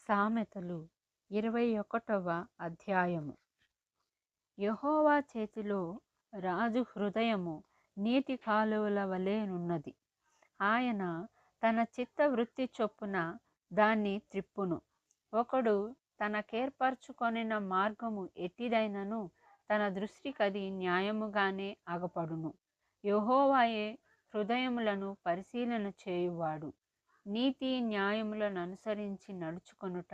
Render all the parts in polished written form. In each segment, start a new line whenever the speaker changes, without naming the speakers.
సామెతలు 21వ అధ్యాయము. యెహోవా చేతిలో రాజు హృదయము నీటి కాలువల వలెనున్నది. ఆయన తన చిత్తవృత్తి చొప్పున దాన్ని త్రిప్పును. ఒకడు తనకేర్పరచుకొనిన మార్గము ఎట్టిదైనను తన దృష్టికది న్యాయముగానే అగపడును. యెహోవాయే హృదయములను పరిశీలన చేయువాడు. నీతి న్యాయములను అనుసరించి నడుచుకొనుట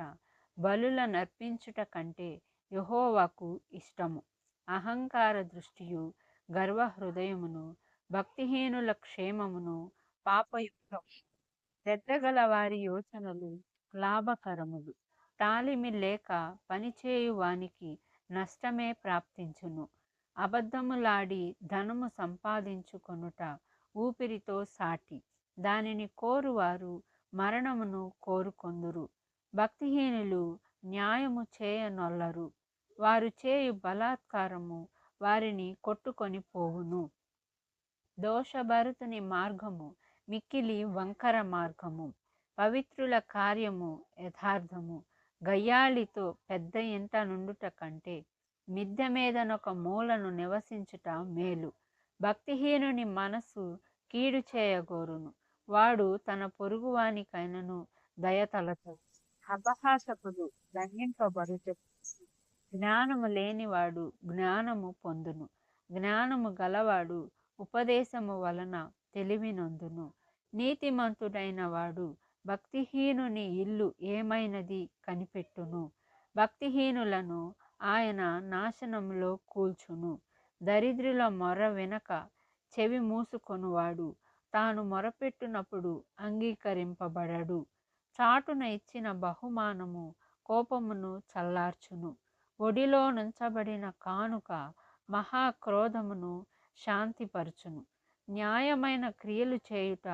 బలులనర్పించుట కంటే యెహోవాకు ఇష్టము. అహంకార దృష్టియు గర్వ హృదయమును భక్తిహీనుల క్షేమమును పాపయుక్తం. శ్రద్ధగల వారి యోచనలు లాభకరములు. తాలిమి లేక పనిచేయు వానికి నష్టమే ప్రాప్తించును. అబద్ధములాడి ధనము సంపాదించుకొనుట ఊపిరితో సాటి. దానిని కోరువారు మరణమును కోరుకొందురు. భక్తిహీనులు న్యాయము చేయనొల్లరు. వారు చేయు బలాత్కారము వారిని కొట్టుకొని పోవును. దోషభరితుని మార్గము మిక్కిలి వంకర మార్గము. పవిత్రుల కార్యము యథార్థము. గయ్యాళితో పెద్ద ఇంట నుండుట కంటే మిద్దె మీదనొక మూలను నివసించుట మేలు. భక్తిహీనుని మనస్సు కీడు చేయగోరును. వాడు తన పొరుగువానికైనను దయతలచడు. అపహాసకుడు దండింపబడుట. జ్ఞానము లేనివాడు జ్ఞానము పొందును. జ్ఞానము గలవాడు ఉపదేశము వలన తెలివినొందును. నీతిమంతుడైన వాడు భక్తిహీనుని ఇల్లు ఏమైనది కనిపెట్టును. భక్తిహీనులను ఆయన నాశనములో కూల్చును. దరిద్రుల మొర వినక చెవి మూసుకొనువాడు తాను మొరపెట్టునప్పుడు అంగీకరింపబడడు. చాటున ఇచ్చిన బహుమానము కోపమును చల్లార్చును. ఒడిలో నుంచబడిన కానుక మహాక్రోధమును శాంతిపరచును. న్యాయమైన క్రియలు చేయుట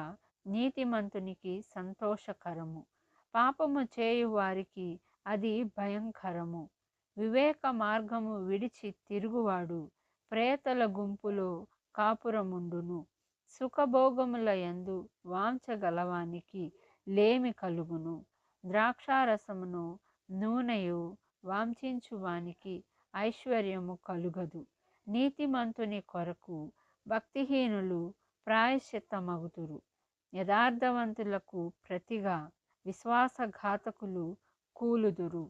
నీతిమంతునికి సంతోషకరము. పాపము చేయు వారికి అది భయంకరము. వివేక మార్గము విడిచి తిరుగువాడు ప్రేతల గుంపులో కాపురముండును. సుఖభోగముల యందు వాంఛ గలవానికి లేమి కలుగును. ద్రాక్షారసమును నూనెయు వాంఛించు వానికి ఐశ్వర్యము కలుగదు. నీతిమంతుని కొరకు భక్తిహీనులు ప్రాయశ్చిత్తమగుదురు. యథార్థవంతులకు ప్రతిగా విశ్వాసఘాతకులు కూలుదురు.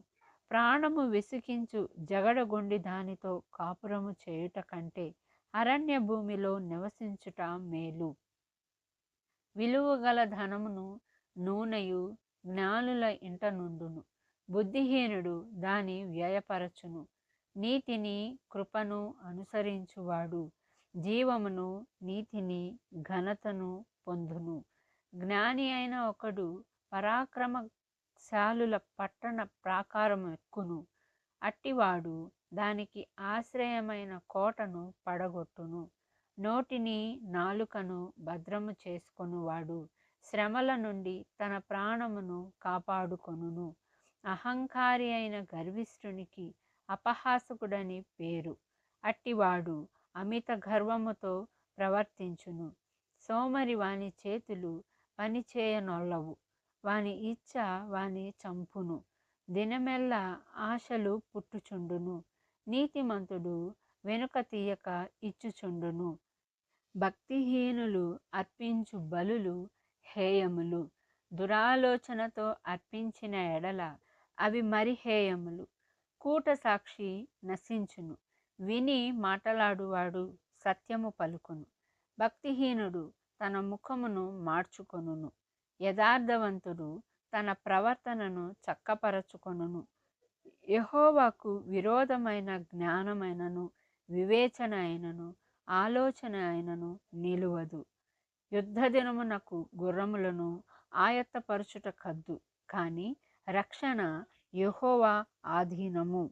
ప్రాణము విసికించు జగడగొండి దానితో కాపురము చేయుట కంటే అరణ్య భూమిలో నివసించుట మేలు. విలువగల ధనమును నూనెయు జ్ఞానుల ఇంట నుండును. బుద్ధిహీనుడు దాని వ్యయపరచును. నీతిని కృపను అనుసరించువాడు జీవమును నీతిని ఘనతను పొందును. జ్ఞాని అయిన ఒకడు పరాక్రమశాలుల పట్టణ ప్రాకారము ఎక్కును. అట్టివాడు దానికి ఆశ్రయమైన కోటను పడగొట్టును. నోటిని నాలుకను భద్రము చేసుకొనువాడు శ్రమల నుండి తన ప్రాణమును కాపాడుకొనును. అహంకారి అయిన గర్విష్ఠునికి అపహాసకుడని పేరు. అట్టివాడు అమిత గర్వముతో ప్రవర్తించును. సోమరి వాని చేతులు పనిచేయనొల్లవు. వాని ఇచ్చ వాని చంపును. దినమెల్లా ఆశలు పుట్టుచుండును. నీతిమంతుడు వెనుక తీయక ఇచ్చుచుండును. భక్తిహీనులు అర్పించు బలులు హేయములు. దురాలోచనతో అర్పించిన ఎడల అవి మరి హేయములు. కూట సాక్షి నశించును. విని మాటలాడువాడు సత్యము పలుకును. భక్తిహీనుడు తన ముఖమును మార్చుకొనును. యథార్థవంతుడు తన ప్రవర్తనను చక్కపరచుకొనును. యెహోవాకు విరోధమైన జ్ఞానమైనను వివేచన అయినను ఆలోచన అయినను నిలువదు. యుద్ధ దినమునకు గుర్రములను ఆయత్తపరచుట కద్దు. కానీ రక్షణ యెహోవా ఆధీనము.